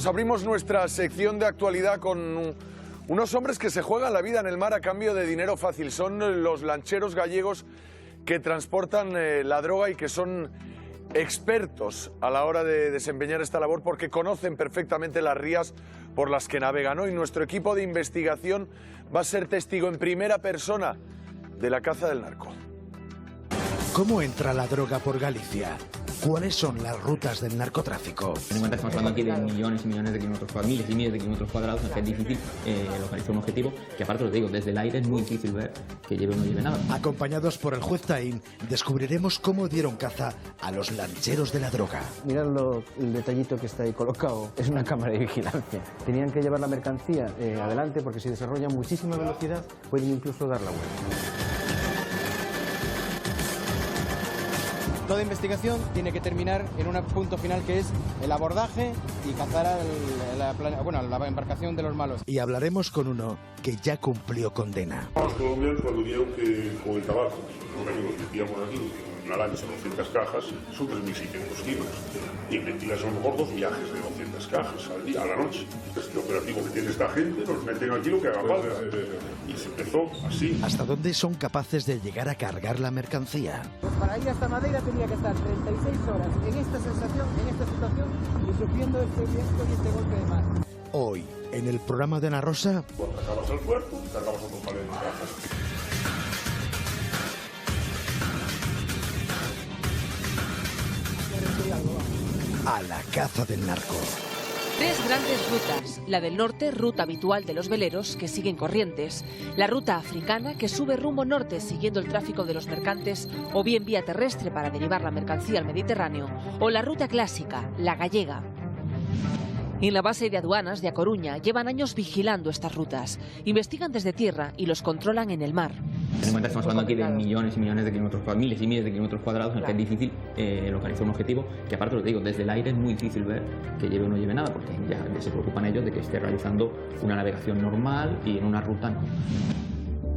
Abrimos nuestra sección de actualidad con unos hombres que se juegan la vida en el mar a cambio de dinero fácil. Son los lancheros gallegos que transportan la droga y que son expertos a la hora de desempeñar esta labor porque conocen perfectamente las rías por las que navegan. Hoy nuestro equipo de investigación va a ser testigo en primera persona de la caza del narco. ¿Cómo entra la droga por Galicia? ¿Cuáles son las rutas del narcotráfico? Ten en cuenta que estamos hablando aquí de millones y millones de kilómetros cuadrados, miles y miles de kilómetros cuadrados, en que es difícil localizar un objetivo que, aparte, lo digo, desde el aire es muy difícil ver que lleve o no lleve nada. Acompañados por el juez Taín, descubriremos cómo dieron caza a los lancheros de la droga. Mirad el detallito que está ahí colocado, es una cámara de vigilancia. Tenían que llevar la mercancía adelante porque si desarrollan muchísima velocidad pueden incluso dar la vuelta. Toda investigación tiene que terminar en un punto final que es el abordaje y cazar a la embarcación de los malos. Y hablaremos con uno que ya cumplió condena. Los colombianos cuando vieron que con el tabaco, los amigos metíamos aquí una lancha de 200 cajas, son 3.600 kilos. Y metidas a lo mejor 2 viajes de 200 cajas al día, a la noche. Este operativo que tiene esta gente, nos meten aquí lo que haga falta. Y se empezó así. ¿Hasta dónde son capaces de llegar a cargar la mercancía? Pues para ir hasta Madeira tenía que estar 36 horas en esta sensación, en esta situación y sufriendo este viento y este golpe de mar. Hoy, en el programa de Ana Rosa, Cuando acabas al puerto, te acabas otro palé de cajas. a la caza del narco. 3 grandes rutas. La del norte, ruta habitual de los veleros que siguen corrientes. La ruta africana, que sube rumbo norte siguiendo el tráfico de los mercantes, o bien vía terrestre para derivar la mercancía al Mediterráneo. O la ruta clásica, la gallega. En la base de aduanas de A Coruña llevan años vigilando estas rutas. Investigan desde tierra y los controlan en el mar. Ten en cuenta que estamos hablando aquí de millones y millones de kilómetros cuadrados, miles y miles de kilómetros cuadrados, en que es difícil localizar un objetivo que, aparte, lo digo, desde el aire es muy difícil ver que lleve o no lleve nada, porque ya se preocupan ellos de que esté realizando una navegación normal y en una ruta no.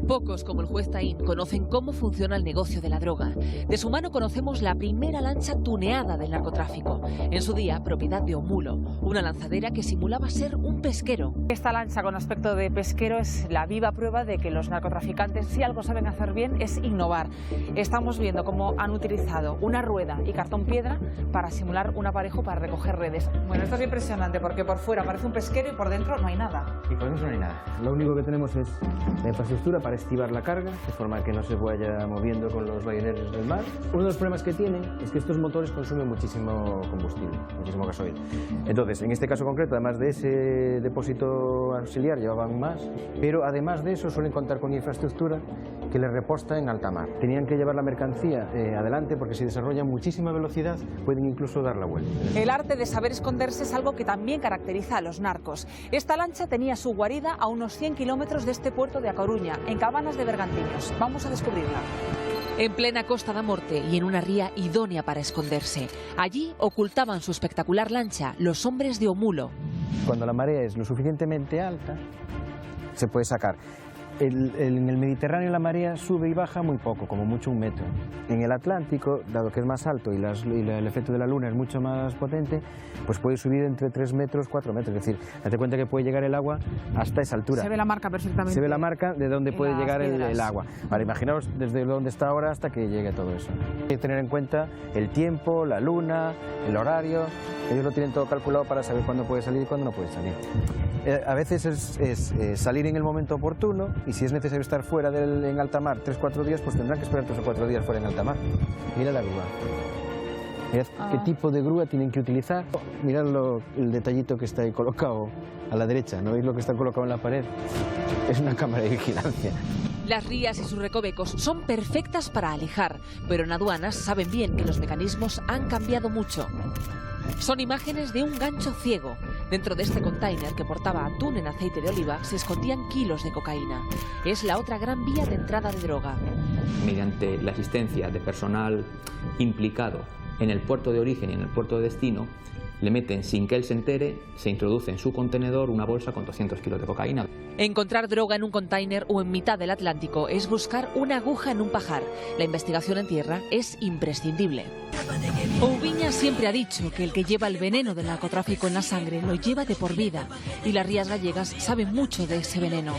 Pocos, como el juez Taín, conocen cómo funciona el negocio de la droga. De su mano conocemos la primera lancha tuneada del narcotráfico. En su día, propiedad de Omulo, una lanzadera que simulaba ser un pesquero. Esta lancha con aspecto de pesquero es la viva prueba de que los narcotraficantes, si algo saben hacer bien, es innovar. Estamos viendo cómo han utilizado una rueda y cartón piedra para simular un aparejo para recoger redes. Bueno, esto es impresionante porque por fuera parece un pesquero y por dentro no hay nada. Y por dentro no hay nada. Lo único que tenemos es la infraestructura para estivar la carga, de forma que no se vaya moviendo con los vaivenes del mar. Uno de los problemas que tienen es que estos motores consumen muchísimo combustible, muchísimo gasoil. Entonces, en este caso concreto, además de ese depósito auxiliar, llevaban más, pero además de eso suelen contar con infraestructura que les reposta en alta mar. Tenían que llevar la mercancía adelante porque si desarrollan muchísima velocidad pueden incluso dar la vuelta. El arte de saber esconderse es algo que también caracteriza a los narcos. Esta lancha tenía su guarida a unos 100 kilómetros de este puerto de A Coruña, en Cabanas de Bergantiños. Vamos a descubrirla. En plena Costa da Morte y en una ría idónea para esconderse. Allí ocultaban su espectacular lancha los hombres de Omulo. Cuando la marea es lo suficientemente alta, se puede sacar. En el Mediterráneo la marea sube y baja muy poco, como mucho 1 metro. En el Atlántico, dado que es más alto y el efecto de la luna es mucho más potente, pues puede subir entre 3 metros, 4 metros. Es decir, date cuenta que puede llegar el agua hasta esa altura. Se ve la marca perfectamente. Se ve la marca de donde puede llegar el agua. Vale, imaginaos desde donde está ahora hasta que llegue todo eso. Hay que tener en cuenta el tiempo, la luna, el horario. Ellos lo tienen todo calculado para saber cuándo puede salir y cuándo no puede salir. A veces es salir en el momento oportuno, y si es necesario estar fuera en alta mar 3-4 días, pues tendrán que esperar 3 o 4 días fuera en alta mar. Mira la grúa. Mirad qué tipo de grúa tienen que utilizar. Mirad el detallito que está ahí colocado a la derecha, ¿no veis lo que está colocado en la pared? Es una cámara de vigilancia. Las rías y sus recovecos son perfectas para alijar, pero en aduanas saben bien que los mecanismos han cambiado mucho. Son imágenes de un gancho ciego. Dentro de este container que portaba atún en aceite de oliva se escondían kilos de cocaína. Es la otra gran vía de entrada de droga. Mediante la asistencia de personal implicado en el puerto de origen y en el puerto de destino, le meten, sin que él se entere, se introduce en su contenedor una bolsa con 200 kilos de cocaína. Encontrar droga en un container o en mitad del Atlántico es buscar una aguja en un pajar. La investigación en tierra es imprescindible. Oubiña siempre ha dicho que el que lleva el veneno del narcotráfico en la sangre lo lleva de por vida, y las rías gallegas saben mucho de ese veneno.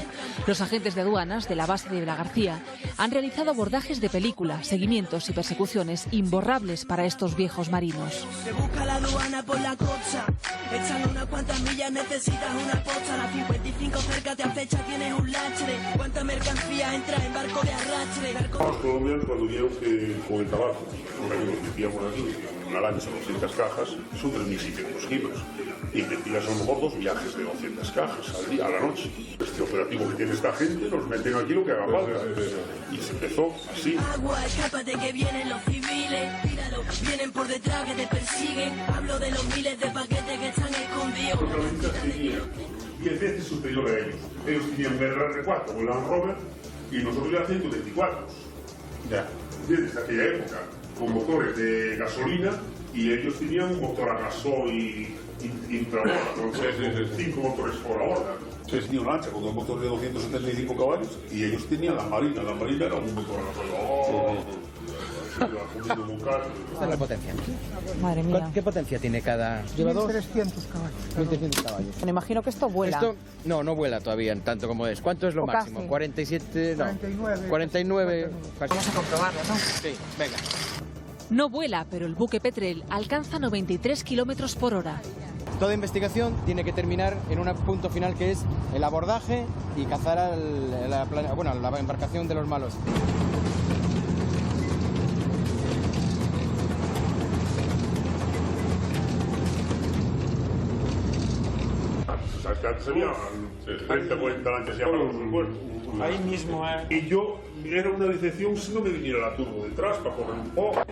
Los agentes de aduanas de la base de Vilagarcía han realizado abordajes de película, seguimientos y persecuciones imborrables para estos viejos marinos. Se busca la aduana por la costa, echan unas cuantas millas, necesitas una posta, la 55 cerca te acecha, tienes un lastre, cuánta mercancía entra en barco de arrastre. Los colombianos cuando vieron que con el tabaco, nos metíamos aquí, una lancha de 200 cajas, son 3.600 kilos. Y metías a lo mejor 2 viajes de 200 cajas al día, a la noche. Este operativo que tiene esta gente, nos meten aquí lo que haga falta. Y se empezó así. Agua, escápate que vienen los civiles, míralo, vienen por detrás que te persiguen. Hablo de los miles de paquetes que están escondidos. Los terroristas tenían 10 veces superior a ellos. Ellos tenían un RR4, un Land Rover, y nosotros ya 124. Ya. Desde aquella época, con motores de gasolina, y ellos tenían un motor a gasoil intraborda, con 5 motores por la borda. Entonces tenía una lancha con un motor de 275 caballos, y ellos tenían la marina era un motor a gasoil. Esta es la potencia. Madre mía. ¿Qué potencia tiene cada...? Lleva 1.300 caballos. 1.300 caballos. Me imagino que esto vuela. Esto no vuela todavía tanto como es. ¿Cuánto es lo O máximo? casi. 47, no. 49. 49. Vamos a comprobarlo, ¿no? Sí, venga. No vuela, pero el buque Petrel alcanza 93 kilómetros por hora. Toda investigación tiene que terminar en un punto final que es el abordaje y cazar a la embarcación de los malos. ¿Sabes que antes había 30, 40 lanchas ya para los puertos? Ahí mismo, Y yo era una decepción si no me viniera la turbo detrás para correr un poco.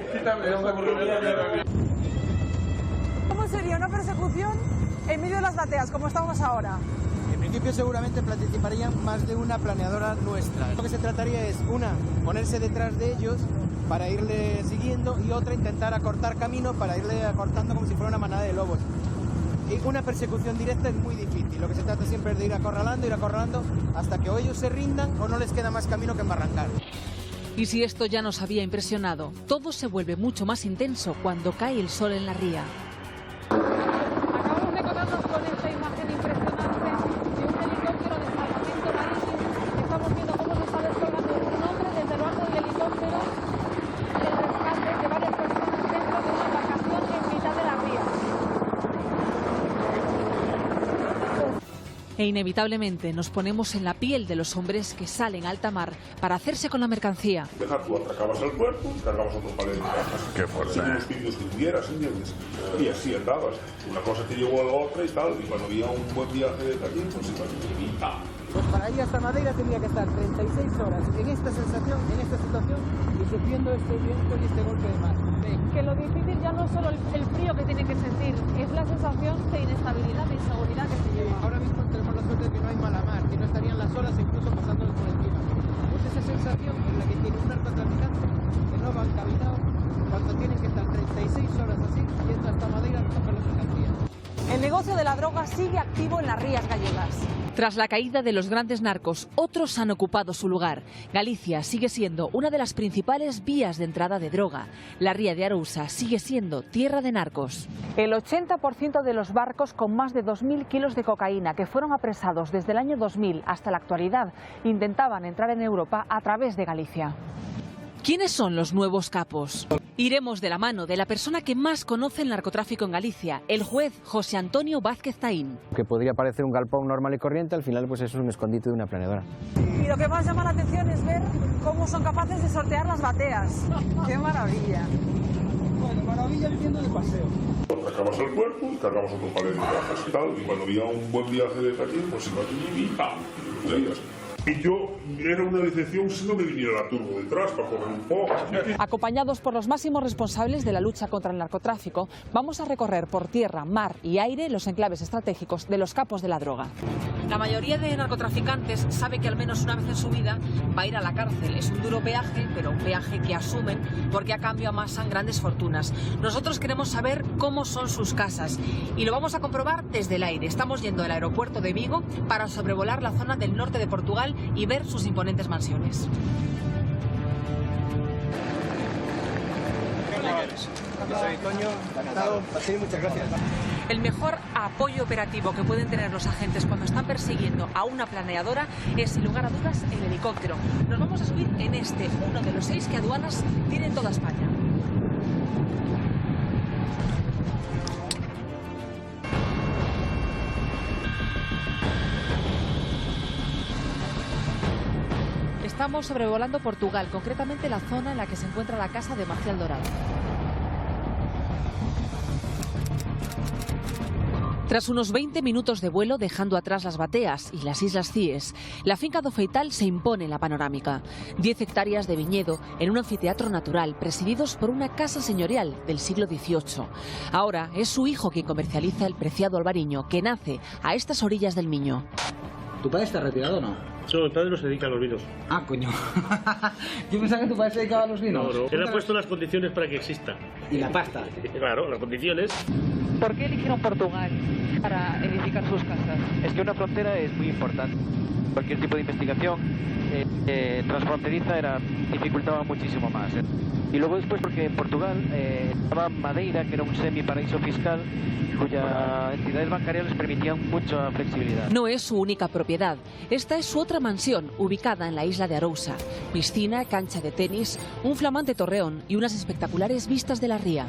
¿Cómo sería una persecución en medio de las bateas, como estamos ahora? En principio seguramente participarían más de una planeadora nuestra. Lo que se trataría es, una, ponerse detrás de ellos para irle siguiendo, y otra, intentar acortar camino para irle acortando como si fuera una manada de lobos. Y una persecución directa es muy difícil. Lo que se trata siempre es de ir acorralando hasta que o ellos se rindan o no les queda más camino que embarrancar. Y si esto ya nos había impresionado, todo se vuelve mucho más intenso cuando cae el sol en la ría. Acabamos de encontrarnos con esta imagen impresionante de un helicóptero de salvamento marítimo. Estamos viendo cómo se está descolgando un hombre desde lo alto del helicóptero, el rescate de varias personas dentro de una embarcación en mitad de la ría. E inevitablemente nos ponemos en la piel de los hombres que salen a alta mar para hacerse con la mercancía. Dejar, tú atracabas al puerto y cargabas otro palet de cajas. Qué fuerte. Según los vídeos que tuvieras, ¿entiendes? Y así andabas. Una cosa te llevó a la otra y tal. Y cuando había un buen viaje de aquí, pues iba a Pues para ir hasta Madeira tenía que estar 36 horas en esta sensación, en esta situación, y sufriendo este viento y este golpe de mar. Que lo difícil ya no es solo el frío que tienen que sentir, es la sensación de inestabilidad, de inseguridad que se lleva. Ahora mismo tenemos la suerte de que no hay mala mar, que no estarían las olas incluso pasándoles por encima. Pues esa sensación en la que tiene un narcotraficante que no va encabinado cuando tienen que estar 36 horas así yendo hasta Madeira a recoger las mercancías. El negocio de la droga sigue activo en las rías gallegas. Tras la caída de los grandes narcos, otros han ocupado su lugar. Galicia sigue siendo una de las principales vías de entrada de droga. La ría de Arousa sigue siendo tierra de narcos. El 80% de los barcos con más de 2.000 kilos de cocaína que fueron apresados desde el año 2000 hasta la actualidad intentaban entrar en Europa a través de Galicia. ¿Quiénes son los nuevos capos? Iremos de la mano de la persona que más conoce el narcotráfico en Galicia, el juez José Antonio Vázquez Taín. Que podría parecer un galpón normal y corriente, al final pues es un escondite de una planeadora. Y lo que más llama la atención es ver cómo son capaces de sortear las bateas. ¡Qué maravilla! Bueno, maravilla viviendo de paseo. Atracabas al puerto y cargabas otro palet de cajas y tal. Y cuando había un buen viaje de aquí, pues iba aquí y ¡pam! Y yo era una decepción si no me viniera la turbo detrás para correr un poco. Acompañados por los máximos responsables de la lucha contra el narcotráfico, vamos a recorrer por tierra, mar y aire los enclaves estratégicos de los capos de la droga. La mayoría de narcotraficantes sabe que al menos una vez en su vida va a ir a la cárcel. Es un duro peaje, pero un peaje que asumen porque a cambio amasan grandes fortunas. Nosotros queremos saber cómo son sus casas y lo vamos a comprobar desde el aire. Estamos yendo al aeropuerto de Vigo para sobrevolar la zona del norte de Portugal y ver sus imponentes mansiones. gracias. Yo soy Toño, encantado. Muchas gracias. El mejor apoyo operativo que pueden tener los agentes cuando están persiguiendo a una planeadora es, sin lugar a dudas, el helicóptero. Nos vamos a subir en uno de los 6 que aduanas tiene en toda España. Estamos sobrevolando Portugal, concretamente la zona en la que se encuentra la casa de Marcial Dorado. Tras unos 20 minutos de vuelo, dejando atrás las Bateas y las Islas Cíes, la finca do Feital se impone en la panorámica. 10 hectáreas de viñedo en un anfiteatro natural, presididos por una casa señorial del siglo XVIII. Ahora es su hijo quien comercializa el preciado albariño, que nace a estas orillas del Miño. ¿Tu padre está retirado o no? No, mi padre no se dedica a los vinos. Ah, coño. Yo pensaba que tu padre se dedicaba a los vinos. No, no. Él ha puesto las condiciones para que exista. ¿Y la pasta? Claro, las condiciones. ¿Por qué eligieron Portugal para edificar sus casas? Es que una frontera es muy importante. Cualquier tipo de investigación transfronteriza dificultaba muchísimo más. Y luego después porque en Portugal estaba Madeira, que era un semiparaíso fiscal, cuya entidades bancarias les permitían mucha flexibilidad. No es su única propiedad. Esta es su otra mansión, ubicada en la isla de Arousa. Piscina, cancha de tenis, un flamante torreón y unas espectaculares vistas de la ría.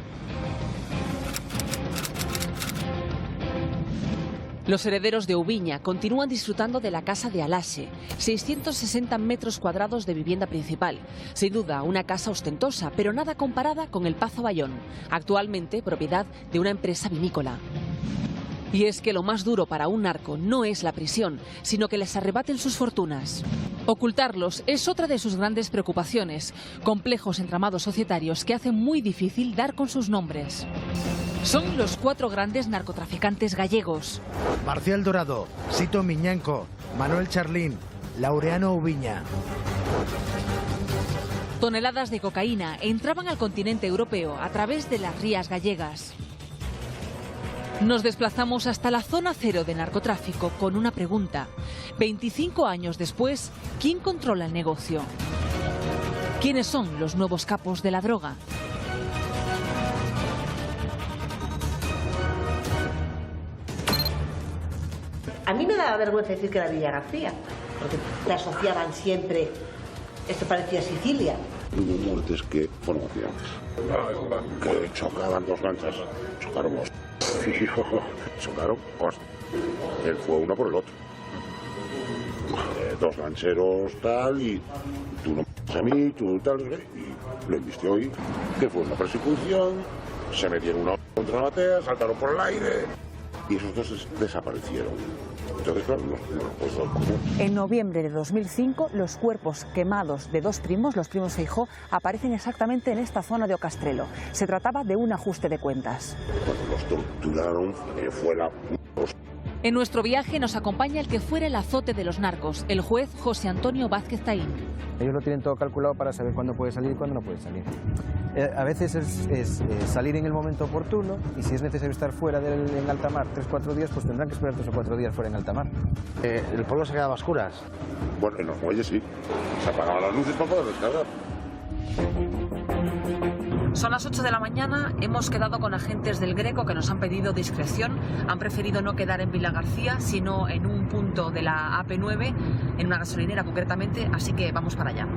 Los herederos de Ubiña continúan disfrutando de la casa de Alaxe, 660 metros cuadrados de vivienda principal. Sin duda, una casa ostentosa, pero nada comparada con el Pazo Bayón, actualmente propiedad de una empresa vinícola. Y es que lo más duro para un narco no es la prisión, sino que les arrebaten sus fortunas. Ocultarlos es otra de sus grandes preocupaciones, complejos entramados societarios que hacen muy difícil dar con sus nombres. Son los 4 grandes narcotraficantes gallegos. Marcial Dorado, Sito Miñanco, Manuel Charlín, Laureano Ubiña. Toneladas de cocaína entraban al continente europeo a través de las rías gallegas. Nos desplazamos hasta la zona cero de narcotráfico con una pregunta. 25 años después, ¿quién controla el negocio? ¿Quiénes son los nuevos capos de la droga? A mí me daba vergüenza decir que era Villa García, porque te asociaban siempre, esto parecía Sicilia. Hubo muertes que fueron accidentes, que chocaban 2 lanchas, chocaron dos. Chocaron, él fue uno por el otro. 2 lancheros tal, y tú no me a mí, tú tal, y lo embistió hoy, que fue una persecución, se metieron uno contra la batea, saltaron por el aire, y esos 2 desaparecieron. Entonces, claro, En noviembre de 2005, los cuerpos quemados de 2 primos, los primos Feijóo, aparecen exactamente en esta zona de Ocastrelo. Se trataba de un ajuste de cuentas. Cuando los torturaron, fue la... En nuestro viaje nos acompaña el que fuera el azote de los narcos, el juez José Antonio Vázquez Taín. Ellos lo tienen todo calculado para saber cuándo puede salir y cuándo no puede salir. A veces es salir en el momento oportuno, y si es necesario estar fuera en alta mar 3-4 días, pues tendrán que esperar 3 o 4 días fuera en alta mar. ¿El pueblo se quedaba a oscuras? Bueno, en los muelles sí. Se apagaban las luces para poder descargar. Son las 8 de la mañana, hemos quedado con agentes del Greco que nos han pedido discreción. Han preferido no quedar en Villa García, sino en un punto de la AP9, en una gasolinera concretamente, así que vamos para allá.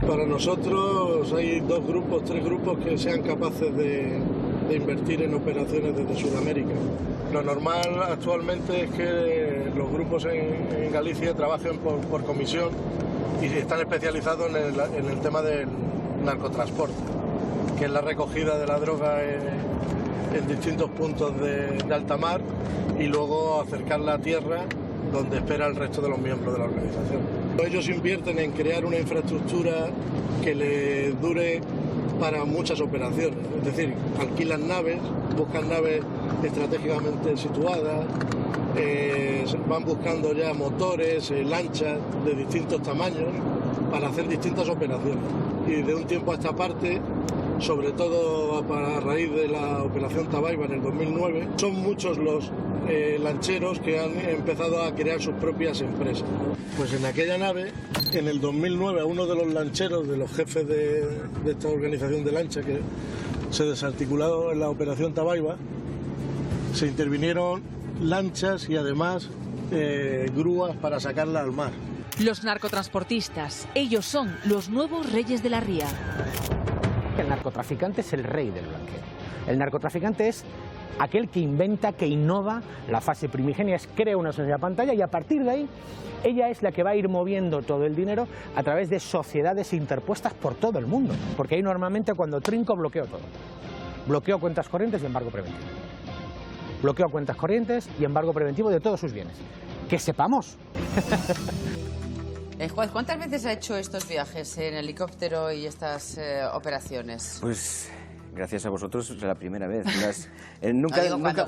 Para nosotros hay 2 grupos, 3 grupos que sean capaces de invertir en operaciones desde Sudamérica. Lo normal actualmente es que los grupos en Galicia trabajen por comisión y están especializados en el tema del narcotransporte, que es la recogida de la droga en distintos puntos de alta mar y luego acercarla a tierra donde espera el resto de los miembros de la organización. Ellos invierten en crear una infraestructura que le dure para muchas operaciones, es decir, alquilan naves, buscan naves estratégicamente situadas, van buscando ya motores, lanchas de distintos tamaños para hacer distintas operaciones. Y de un tiempo a esta parte sobre todo a raíz de la Operación Tabaiba en el 2009. Son muchos los lancheros que han empezado a crear sus propias empresas. Pues en aquella nave, en el 2009, a uno de los lancheros, de los jefes de esta organización de lancha que se desarticuló en la Operación Tabaiba, se intervinieron lanchas y además grúas para sacarla al mar. Los narcotransportistas, ellos son los nuevos reyes de la ría. El narcotraficante es el rey del blanqueo. El narcotraficante es aquel que inventa, que innova. La fase primigenia es crea una sociedad pantalla y a partir de ahí ella es la que va a ir moviendo todo el dinero a través de sociedades interpuestas por todo el mundo. Porque ahí normalmente cuando trinco bloqueo todo. Bloqueo cuentas corrientes y embargo preventivo. Bloqueo cuentas corrientes y embargo preventivo de todos sus bienes. Que sepamos. Juez, ¿cuántas veces ha hecho estos viajes en helicóptero y estas operaciones? Pues gracias a vosotros es la primera vez.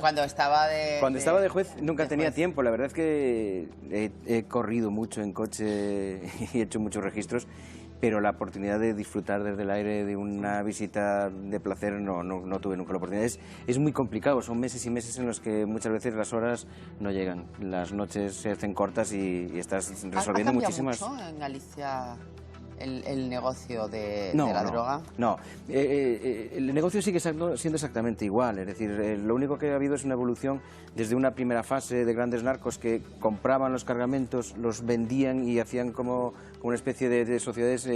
Cuando estaba de... Cuando estaba de juez nunca tenía tiempo. La verdad es que he corrido mucho en coche y he hecho muchos registros, pero la oportunidad de disfrutar desde el aire de una visita de placer no tuve nunca la oportunidad. Es muy complicado, son meses y meses en los que muchas veces las horas no llegan, las noches se hacen cortas y estás resolviendo muchísimas... ¿Ha cambiado mucho en Galicia el negocio de la droga? No, el negocio sigue siendo exactamente igual, es decir, lo único que ha habido es una evolución desde una primera fase de grandes narcos que compraban los cargamentos, los vendían y hacían como una especie de sociedades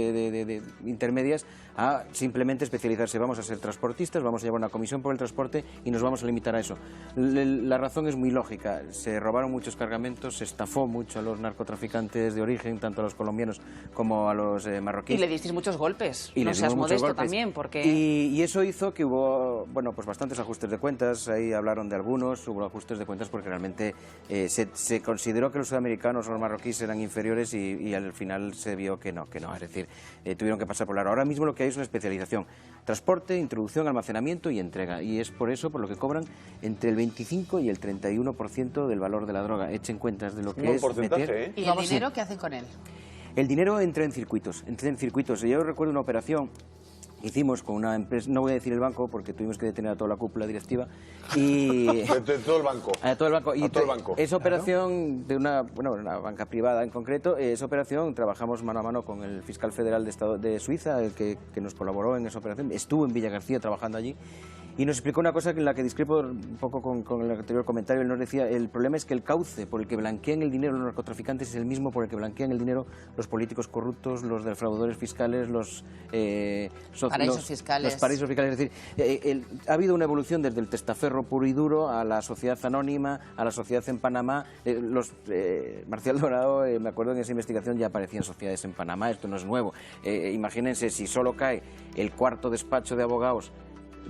intermedias, a simplemente especializarse. Vamos a ser transportistas, vamos a llevar una comisión por el transporte y nos vamos a limitar a eso. La razón es muy lógica, se robaron muchos cargamentos, se estafó mucho a los narcotraficantes de origen, tanto a los colombianos como a los marroquíes. Y le disteis muchos golpes, y no seas modesto también, porque... Y eso hizo que hubo, bueno, pues bastantes ajustes de cuentas, ahí hablaron de algunos, hubo ajustes de cuentas porque realmente se consideró que los sudamericanos o los marroquíes eran inferiores y al final se vio que no, es decir, tuvieron que pasar por la... Ahora mismo lo que hay es una especialización, transporte, introducción, almacenamiento y entrega, y es por eso por lo que cobran entre el 25 y el 31% del valor de la droga, echen cuentas de lo que es meter... ¿Y el dinero qué hacen con él? El dinero entra en circuitos. Yo recuerdo una operación hicimos con una empresa, no voy a decir el banco porque tuvimos que detener a toda la cúpula directiva y de todo el banco. A todo el banco. Y todo el banco. Esa operación de una banca privada en concreto, esa operación trabajamos mano a mano con el fiscal federal de Suiza, el que nos colaboró en esa operación, estuvo en Villa García trabajando allí. Y nos explicó una cosa en la que discrepo un poco con el anterior comentario. Él nos decía, el problema es que el cauce por el que blanquean el dinero los narcotraficantes es el mismo por el que blanquean el dinero los políticos corruptos, los defraudadores fiscales, los paraísos fiscales. Los paraísos fiscales. Es decir, ha habido una evolución desde el testaferro puro y duro a la sociedad anónima, a la sociedad en Panamá. Marcial Dorado, me acuerdo en esa investigación ya aparecían sociedades en Panamá, esto no es nuevo. Imagínense, si solo cae el cuarto despacho de abogados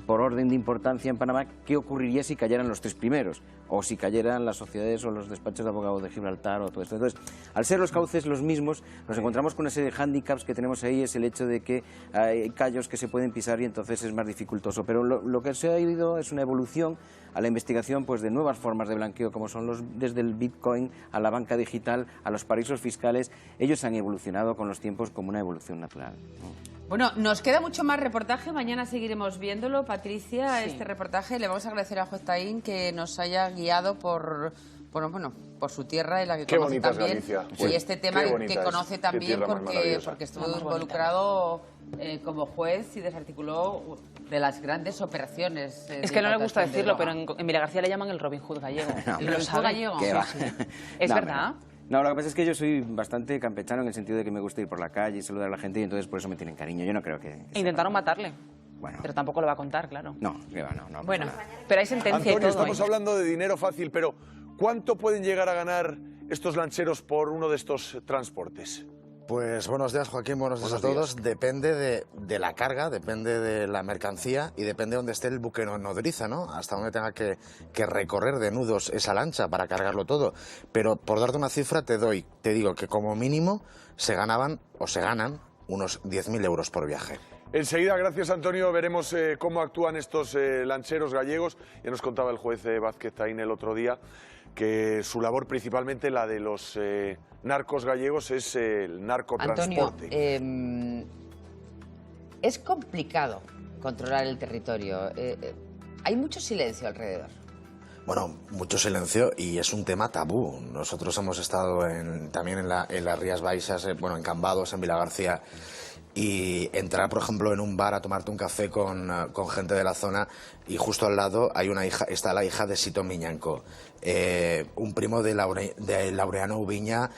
por orden de importancia en Panamá, ¿qué ocurriría si cayeran los tres primeros? O si cayeran las sociedades o los despachos de abogados de Gibraltar o todo esto. Entonces, al ser los cauces los mismos, nos encontramos con una serie de hándicaps que tenemos ahí, es el hecho de que hay callos que se pueden pisar y entonces es más dificultoso. Pero lo que se ha ido es una evolución a la investigación pues, de nuevas formas de blanqueo, como son desde el Bitcoin a la banca digital, a los paraísos fiscales. Ellos han evolucionado con los tiempos como una evolución natural, ¿no? Bueno, nos queda mucho más reportaje, mañana seguiremos viéndolo. Patricia, sí. Este reportaje, le vamos a agradecer a Juez Taín que nos haya guiado por su tierra y la que qué conoce también. Galicia. Y este tema que conoce también porque estuvo involucrado como juez y desarticuló de las grandes operaciones. Es que no le gusta decirlo, pero en Villa García le llaman el Robin Hood gallego. ¿El Robin Hood gallego? Sí. ¿Es verdad? No, lo que pasa es que yo soy bastante campechano en el sentido de que me gusta ir por la calle y saludar a la gente y entonces por eso me tienen cariño. Yo no creo que... Intentaron matarle. Bueno. Pero tampoco lo va a contar, claro. No. Bueno, pero hay sentencia Antonio, y todo. estamos hablando de dinero fácil, pero ¿cuánto pueden llegar a ganar estos lancheros por uno de estos transportes? Pues buenos días, Joaquín, buenos días a todos. Depende de la carga, depende de la mercancía y depende de dónde esté el buque nodriza, ¿no? Hasta donde tenga que recorrer de nudos esa lancha para cargarlo todo. Pero por darte una cifra te digo que como mínimo se ganan unos 10.000 euros por viaje. Enseguida, gracias Antonio, veremos cómo actúan estos lancheros gallegos. Ya nos contaba el juez Vázquez Taín el otro día que su labor, principalmente la de los narcos gallegos, es el narcotransporte. Antonio, es complicado controlar el territorio. Hay mucho silencio alrededor. Bueno, mucho silencio y es un tema tabú. Nosotros hemos estado también en las Rías Baixas, en Cambados, en Vilagarcía, y entrar, por ejemplo, en un bar a tomarte un café con gente de la zona y justo al lado está la hija de Sito Miñanco. Un primo de Laureano Ubiña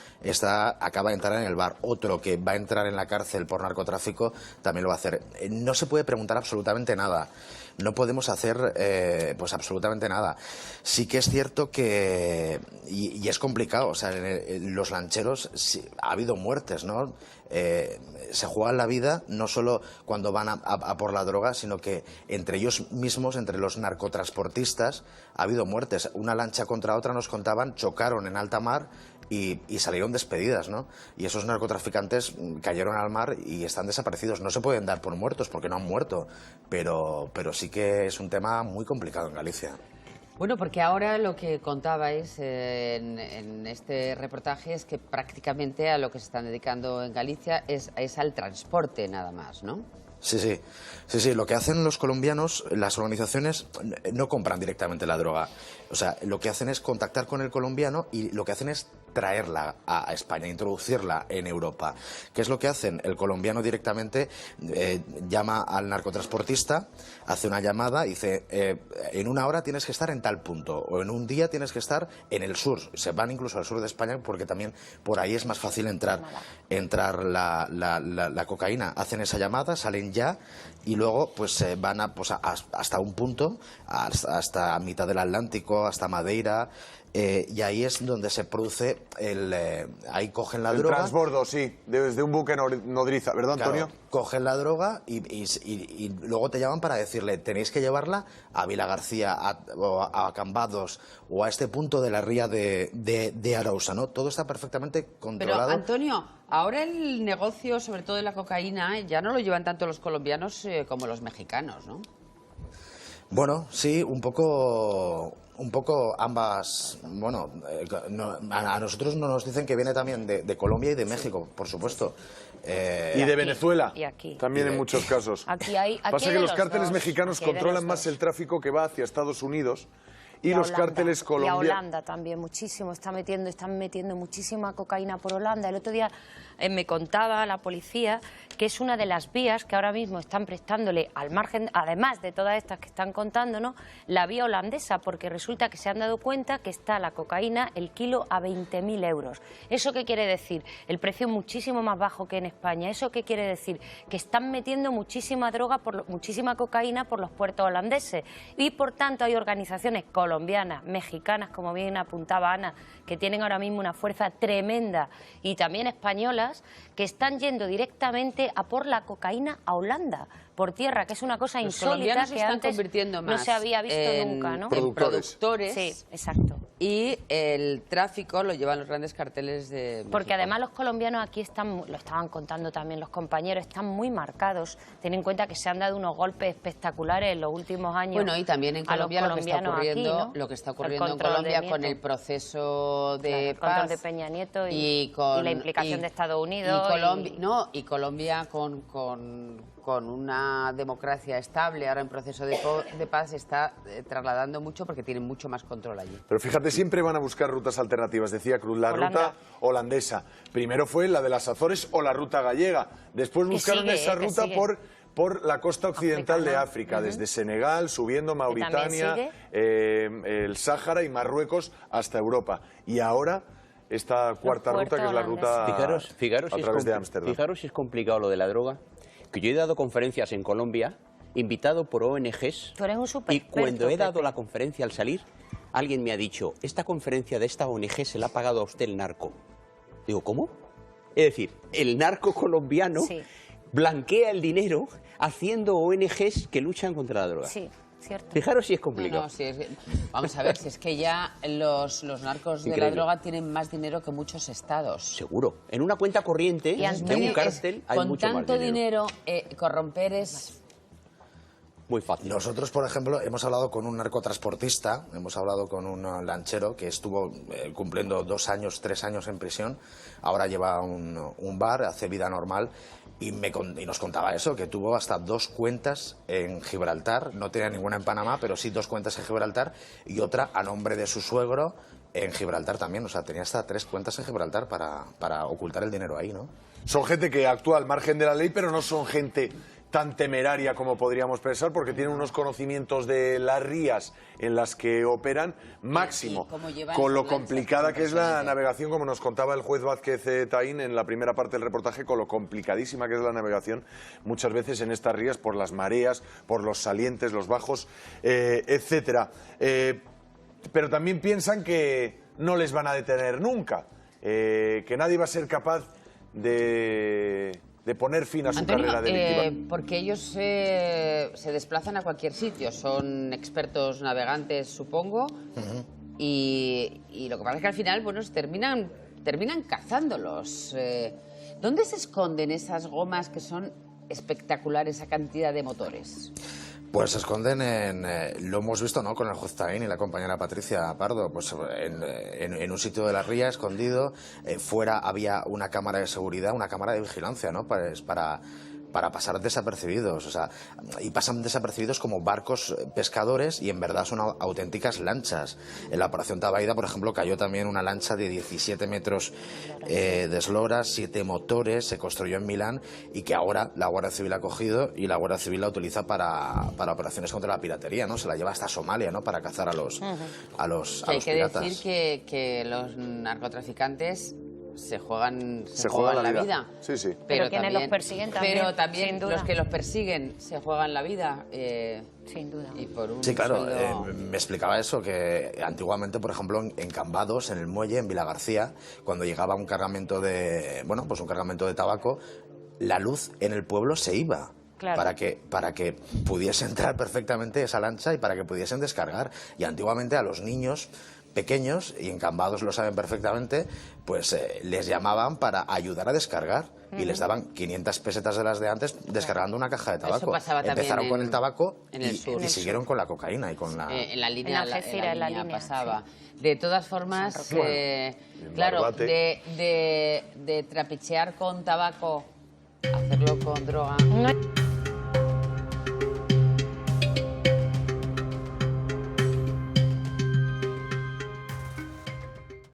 acaba de entrar en el bar. Otro que va a entrar en la cárcel por narcotráfico también lo va a hacer. No se puede preguntar absolutamente nada. No podemos hacer pues absolutamente nada. Sí que es cierto que, y es complicado, o sea, en los lancheros ha habido muertes, ¿no? Se juegan la vida no solo cuando van a por la droga, sino que entre ellos mismos, entre los narcotransportistas, ha habido muertes. Una lancha contra otra, nos contaban, chocaron en alta mar y salieron despedidas, ¿no? Y esos narcotraficantes cayeron al mar y están desaparecidos. No se pueden dar por muertos porque no han muerto, pero sí que es un tema muy complicado en Galicia. Bueno, porque ahora lo que contabais en este reportaje es que prácticamente a lo que se están dedicando en Galicia es al transporte nada más, ¿no? Sí. Lo que hacen los colombianos, las organizaciones no compran directamente la droga. O sea, lo que hacen es contactar con el colombiano y lo que hacen es traerla a España, introducirla en Europa. ¿Qué es lo que hacen? El colombiano directamente llama al narcotransportista, hace una llamada y dice, en una hora tienes que estar en tal punto, o en un día tienes que estar en el sur. Se van incluso al sur de España porque también por ahí es más fácil entrar la cocaína. Hacen esa llamada, salen ya y luego pues van hasta un punto, hasta mitad del Atlántico, hasta Madeira. Y ahí es donde se produce ahí cogen la droga. El transbordo, sí, desde un buque nodriza, ¿verdad, Antonio? Claro, cogen la droga y luego te llaman para decirle, tenéis que llevarla a Vilagarcía, a Cambados o a este punto de la ría de Arousa, ¿no? Todo está perfectamente controlado. Pero, Antonio, ahora el negocio, sobre todo de la cocaína, ya no lo llevan tanto los colombianos como los mexicanos, ¿no? Bueno, sí, un poco ambas. Bueno, a nosotros no nos dicen que viene también de Colombia y de México, por supuesto. Y de Venezuela, y aquí. también en muchos casos. Pasa que los cárteles mexicanos controlan más el tráfico que va hacia Estados Unidos y los cárteles colombianos. Y a Holanda también muchísimo, están metiendo muchísima cocaína por Holanda. El otro día me contaba la policía que es una de las vías que ahora mismo están prestándole al margen, además de todas estas que están contándonos, la vía holandesa, porque resulta que se han dado cuenta que está la cocaína, el kilo, a 20.000 euros. ¿Eso qué quiere decir? El precio es muchísimo más bajo que en España. ¿Eso qué quiere decir? Que están metiendo muchísima droga, muchísima cocaína por los puertos holandeses. Y por tanto hay organizaciones colombianas, mexicanas, como bien apuntaba Ana, que tienen ahora mismo una fuerza tremenda, y también españolas, que están yendo directamente a por la cocaína a Holanda, por tierra, que es una cosa insólita que antes no se había visto nunca, ¿no? Productores. Sí, exacto. Y el tráfico lo llevan los grandes carteles de México. Porque además los colombianos aquí están, lo estaban contando también los compañeros, están muy marcados. Ten en cuenta que se han dado unos golpes espectaculares en los últimos años. Bueno, y también en Colombia lo que está ocurriendo en Colombia con el proceso de paz, control de Peña Nieto y la implicación de Estados Unidos. Y Colombia con una democracia estable, ahora en proceso de paz, se está trasladando mucho porque tienen mucho más control allí. Pero fíjate, siempre van a buscar rutas alternativas, decía Cruz, la ruta holandesa. Primero fue la de las Azores o la ruta gallega. Después buscaron esa ruta por la costa occidental de África, desde Senegal, subiendo Mauritania, el Sáhara y Marruecos hasta Europa. Y ahora esta cuarta ruta, que es la ruta fijaros a través de Ámsterdam. Fijaros si es complicado lo de la droga, que yo he dado conferencias en Colombia, invitado por ONGs, Tú eres un y cuando he dado la conferencia al salir, alguien me ha dicho, esta conferencia de esta ONG se la ha pagado a usted el narco. Digo, ¿cómo? Es decir, el narco colombiano blanquea el dinero haciendo ONGs que luchan contra la droga. Sí. Cierto. Fijaros si es complicado. Vamos a ver, si es que ya los narcos de la droga tienen más dinero que muchos estados. Seguro. En una cuenta corriente de un cárcel hay mucho más dinero. Con tanto dinero, corromper es Muy fácil. Nosotros, por ejemplo, hemos hablado con un narcotransportista, hemos hablado con un lanchero que estuvo cumpliendo 2 años, 3 años en prisión, ahora lleva un bar, hace vida normal, y nos contaba eso, que tuvo hasta 2 cuentas en Gibraltar, no tenía ninguna en Panamá, pero sí 2 cuentas en Gibraltar, y otra a nombre de su suegro en Gibraltar también, o sea, tenía hasta 3 cuentas en Gibraltar para ocultar el dinero ahí, ¿no? Son gente que actúa al margen de la ley, pero no son gente tan temeraria como podríamos pensar, porque tienen unos conocimientos de las rías en las que operan máximo, con lo complicada que es la navegación, como nos contaba el juez Vázquez Taín en la primera parte del reportaje, con lo complicadísima que es la navegación muchas veces en estas rías por las mareas, por los salientes, los bajos, etcétera. Pero también piensan que no les van a detener nunca, que nadie va a ser capaz de poner fin a su carrera delictiva. Porque ellos se desplazan a cualquier sitio, son expertos navegantes, supongo, y lo que pasa es que al final, bueno, terminan cazándolos. ¿Dónde se esconden esas gomas que son espectaculares, esa cantidad de motores? Pues se esconden lo hemos visto, ¿no?, con el juez Taín y la compañera Patricia Pardo, pues en un sitio de la ría, escondido, fuera había una cámara de seguridad, una cámara de vigilancia, ¿no?, para pasar desapercibidos, o sea, y pasan desapercibidos como barcos pescadores y en verdad son auténticas lanchas. En la operación Tabaida, por ejemplo, cayó también una lancha de 17 metros de eslora, 7 motores, se construyó en Milán y que ahora la Guardia Civil ha cogido y la Guardia Civil la utiliza para operaciones contra la piratería, ¿no? Se la lleva hasta Somalia, ¿no?, para cazar a los piratas. Hay que decir que los narcotraficantes se juegan la vida. Sí, sí. Pero quienes los persiguen también. Pero también sin duda. los que los persiguen se juegan la vida. Sin duda. Y por un Sí, claro, sueldo... me explicaba eso, que antiguamente, por ejemplo, en Cambados, en el muelle, en Vilagarcía, cuando llegaba un cargamento de tabaco, la luz en el pueblo se iba. Claro. Para que pudiese entrar perfectamente esa lancha y para que pudiesen descargar. Y antiguamente a los niños pequeños, y en Cambados lo saben perfectamente, pues les llamaban para ayudar a descargar y les daban 500 pesetas de las de antes descargando una caja de tabaco. Empezaron con el tabaco y siguieron con la cocaína y con la... en la línea, en la línea pasaba. Sí. De todas formas, claro, de trapichear con tabaco, hacerlo con droga...